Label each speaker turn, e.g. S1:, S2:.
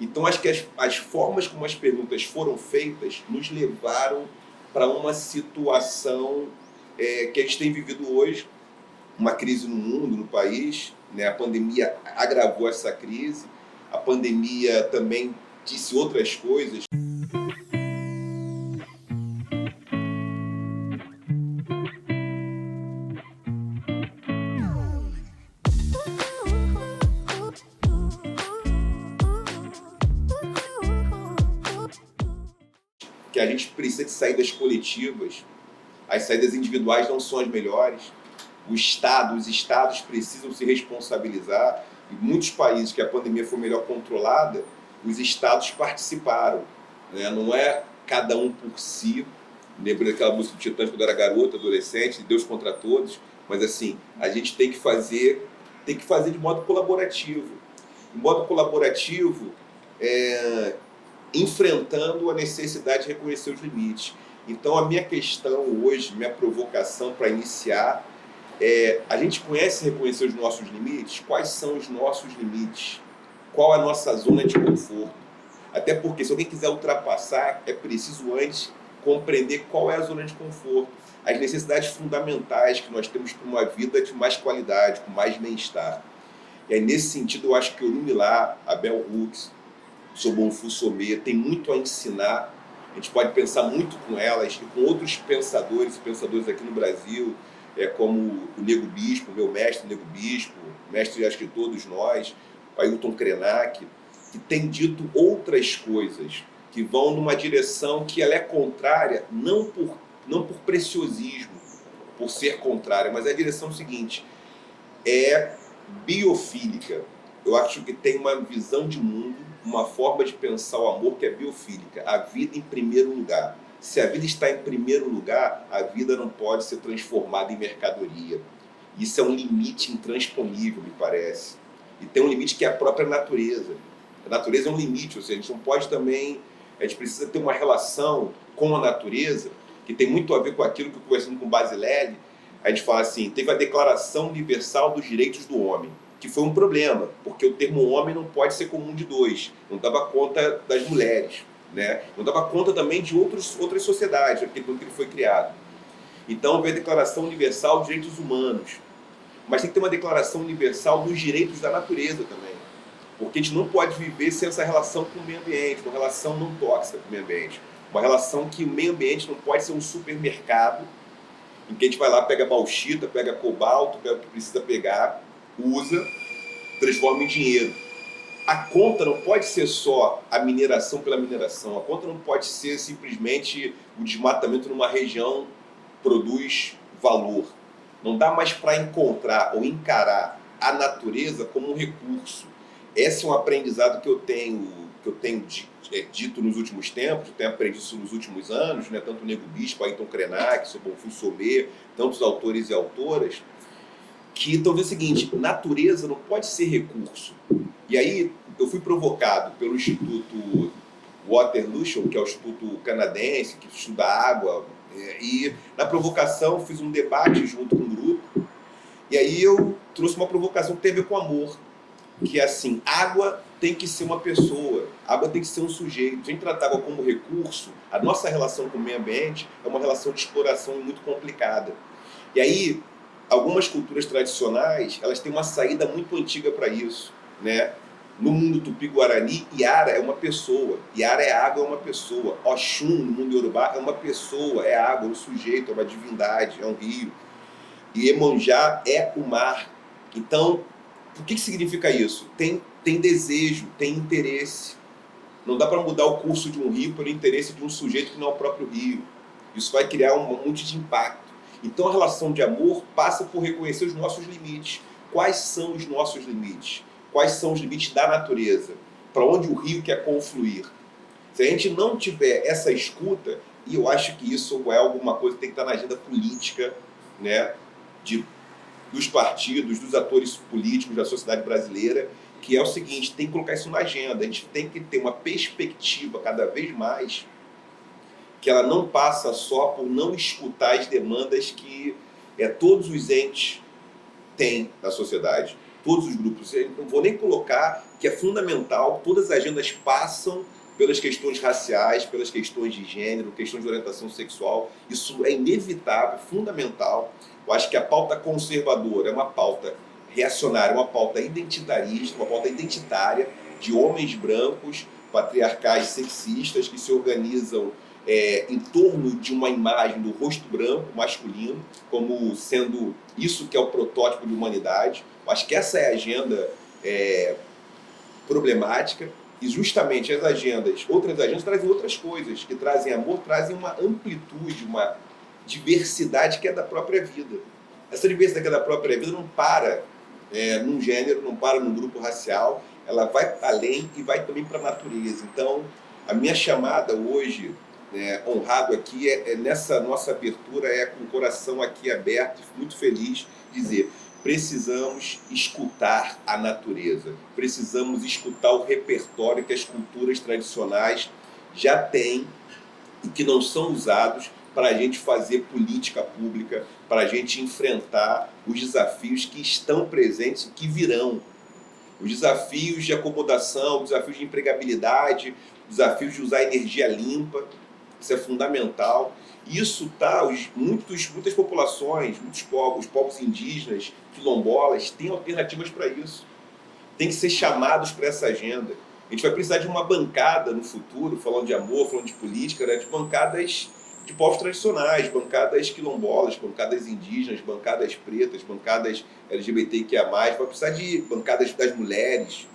S1: Então, acho que as formas como as perguntas foram feitas nos levaram para uma situação que a gente tem vivido hoje, uma crise no mundo, no país, né? A pandemia agravou essa crise, a pandemia também disse outras coisas. Que a gente precisa de saídas coletivas, as saídas individuais não são as melhores, os estados precisam se responsabilizar. Em muitos países que a pandemia foi melhor controlada, os estados participaram, né? Não é cada um por si. Lembro daquela música do Titãs quando eu era garota, adolescente, Deus contra todos, mas assim, a gente tem que fazer de modo colaborativo. De modo colaborativo, enfrentando a necessidade de reconhecer os limites. Então, a minha questão hoje, minha provocação para iniciar a gente conhece e reconhecer os nossos limites? Quais são os nossos limites? Qual a nossa zona de conforto? Até porque, se alguém quiser ultrapassar, é preciso antes compreender qual é a zona de conforto, as necessidades fundamentais que nós temos para uma vida de mais qualidade, com mais bem-estar. E aí, nesse sentido, eu acho que Orun Millar, a Bell Hooks, Sobonfu Somé, tem muito a ensinar. A gente pode pensar muito com elas e com outros pensadores e pensadoras aqui no Brasil, como o Nego Bispo, meu mestre Nego Bispo, mestre acho que todos nós, o Ailton Krenak, que tem dito outras coisas que vão numa direção que ela é contrária, não por preciosismo, por ser contrária, mas é a direção seguinte, é biofílica. Eu acho que tem uma visão de mundo, uma forma de pensar o amor que é biofílica, a vida em primeiro lugar. Se a vida está em primeiro lugar, a vida não pode ser transformada em mercadoria. Isso é um limite intransponível, me parece. E tem um limite que é a própria natureza. A natureza é um limite, ou seja, a gente não pode também... A gente precisa ter uma relação com a natureza, que tem muito a ver com aquilo que eu conversando com o Basilelli, a gente fala assim, teve a Declaração Universal dos Direitos do Homem, que foi um problema, porque o termo homem não pode ser comum de dois, não dava conta das mulheres, né? Não dava conta também de outras sociedades, aquele quando ele foi criado. Então veio a Declaração Universal dos Direitos Humanos, mas tem que ter uma Declaração Universal dos Direitos da Natureza também, porque a gente não pode viver sem essa relação com o meio ambiente, uma relação não tóxica com o meio ambiente, uma relação que o meio ambiente não pode ser um supermercado em que a gente vai lá, pega bauxita, pega cobalto, pega o que precisa pegar, usa, transforma em dinheiro. A conta não pode ser só a mineração pela mineração, a conta não pode ser simplesmente o desmatamento numa região produz valor. Não dá mais para encontrar ou encarar a natureza como um recurso. Esse é um aprendizado que eu tenho dito nos últimos tempos, eu tenho aprendido isso nos últimos anos, né? Tanto o Nego Bispo, Ailton Krenak, Sobonfu Somé, tantos autores e autoras, que estão dizendo o seguinte, natureza não pode ser recurso. E aí eu fui provocado pelo Instituto Waterloo, que é o instituto canadense, que estuda água, e na provocação fiz um debate junto com um grupo, e aí eu trouxe uma provocação que tem a ver com amor, que é assim, água tem que ser uma pessoa, água tem que ser um sujeito. Se a gente tratar água como recurso, a nossa relação com o meio ambiente é uma relação de exploração muito complicada. E aí, algumas culturas tradicionais, elas têm uma saída muito antiga para isso, né? No mundo tupi-guarani, Iara é uma pessoa, Iara é água, é uma pessoa. Oxum, no mundo iorubá, é uma pessoa, é água, é um sujeito, é uma divindade, é um rio. E Iemanjá é o mar. Então, o que significa isso? Tem desejo, tem interesse. Não dá para mudar o curso de um rio pelo interesse de um sujeito que não é o próprio rio. Isso vai criar um monte de impacto. Então a relação de amor passa por reconhecer os nossos limites. Quais são os nossos limites? Quais são os limites da natureza? Para onde o rio quer confluir? Se a gente não tiver essa escuta, e eu acho que isso é alguma coisa que tem que estar na agenda política, né, dos partidos, dos atores políticos da sociedade brasileira, que é o seguinte, tem que colocar isso na agenda, a gente tem que ter uma perspectiva cada vez mais que ela não passa só por não escutar as demandas que todos os entes têm na sociedade. todos os grupos. Eu não vou nem colocar que é fundamental, todas as agendas passam pelas questões raciais, pelas questões de gênero, questões de orientação sexual. Isso é inevitável, fundamental. Eu acho que a pauta conservadora é uma pauta reacionária, uma pauta identitarista, uma pauta identitária de homens brancos, patriarcais, sexistas, que se organizam em torno de uma imagem do rosto branco masculino, como sendo isso que é o protótipo de humanidade. Eu acho que essa é a agenda problemática, e justamente as agendas, outras agendas trazem outras coisas, que trazem amor, trazem uma amplitude, uma diversidade que é da própria vida. Essa diversidade que é da própria vida não para num gênero, não para num grupo racial, ela vai além e vai também para a natureza. Então, a minha chamada hoje, honrado aqui, nessa nossa abertura, com o coração aqui aberto, muito feliz, dizer: precisamos escutar a natureza, precisamos escutar o repertório que as culturas tradicionais já têm e que não são usados para a gente fazer política pública, para a gente enfrentar os desafios que estão presentes e que virão. Os desafios de acomodação, os desafios de empregabilidade, os desafios de usar energia limpa, isso é fundamental. Isso está, muitas populações, muitos povos, os povos indígenas, quilombolas, têm alternativas para isso. Tem que ser chamados para essa agenda. A gente vai precisar de uma bancada no futuro, falando de amor, falando de política, de bancadas de povos tradicionais, bancadas quilombolas, bancadas indígenas, bancadas pretas, bancadas LGBTQIA+, vai precisar de bancadas das mulheres,